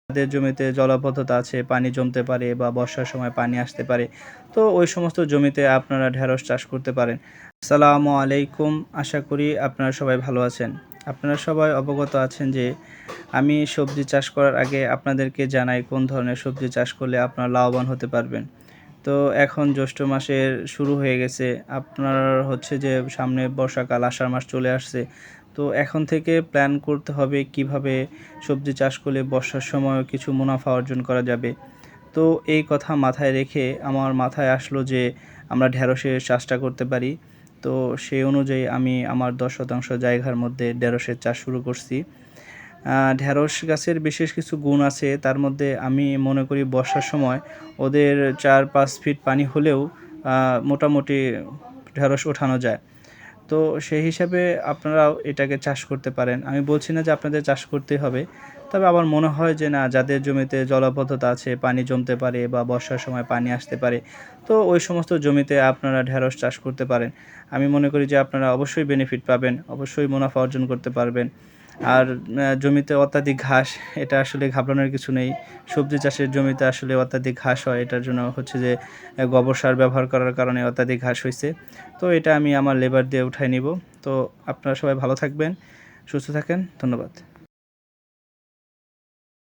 যাদের জমিতে জলাবদ্ধতা আছে, পানি জমতে পারে বা বর্ষার সময় পানি আসতে পারে, তো ওই সমস্ত জমিতে আপনারা ঢেঁড়স চাষ করতে পারেন। আসসালামু আলাইকুম। আশা করি আপনারা সবাই ভালো আছেন। আপনারা সবাই অবগত আছেন যে আমি সবজি চাষ করার আগে আপনাদেরকে জানাই কোন ধরনের সবজি চাষ করলে আপনারা লাভবান হতে পারবেন। তো এখন জ্যৈষ্ঠ মাসের শুরু হয়ে গেছে। আপনার হচ্ছে যে সামনে বর্ষাকাল, আষাঢ় মাস চলে আসছে। তো এখন থেকে প্ল্যান করতে হবে কিভাবে সবজি চাষ করলে বর্ষার সময়ও কিছু মুনাফা অর্জন করা যাবে। তো এই কথা মাথায় রেখে আমার মাথায় আসলো যে আমরা ঢেঁড়সের চাষটা করতে পারি। তো সেই অনুযায়ী আমি আমার ১০% জায়গার মধ্যে ঢেঁড়সের চাষ শুরু করছি। ঢেঁড়স গাছের বিশেষ কিছু গুণ আছে। তার মধ্যে আমি মনে করি বর্ষার সময় ওদের ৪-৫ ফিট পানি হলেও আ মোটামুটি ঢেঁড়স ওঠানো যায়। তো সেই হিসাবে আপনারাও এটাকে চাষ করতে পারেন। আমি বলছি না যে আপনাদের চাষ করতেই হবে। তবে আমার মনে হয় যে না, যাদের জমিতে জলাবদ্ধতা আছে, পানি জমতে পারে বা বর্ষার সময় পানি আসতে পারে, তো ওই সমস্ত জমিতে আপনারা ঢেঁড়স চাষ করতে পারেন। আমি মনে করি যে আপনারা অবশ্যই বেনিফিট পাবেন, অবশ্যই মুনাফা অর্জন করতে পারবেন। আর জমিতে অত্যাধিক ঘাস, এটা আসলে ঘাবড়ানোর কিছু নেই। সবজি চাষের জমিতে আসলে অত্যাধিক ঘাস হয়। এটার জন্য হচ্ছে যে গোবর সার ব্যবহার করার কারণে অত্যাধিক ঘাস হইছে। তো এটা আমি আমার লেবার দিয়ে উঠায় নিব। তো আপনারা সবাই ভালো থাকবেন, সুস্থ থাকেন। ধন্যবাদ।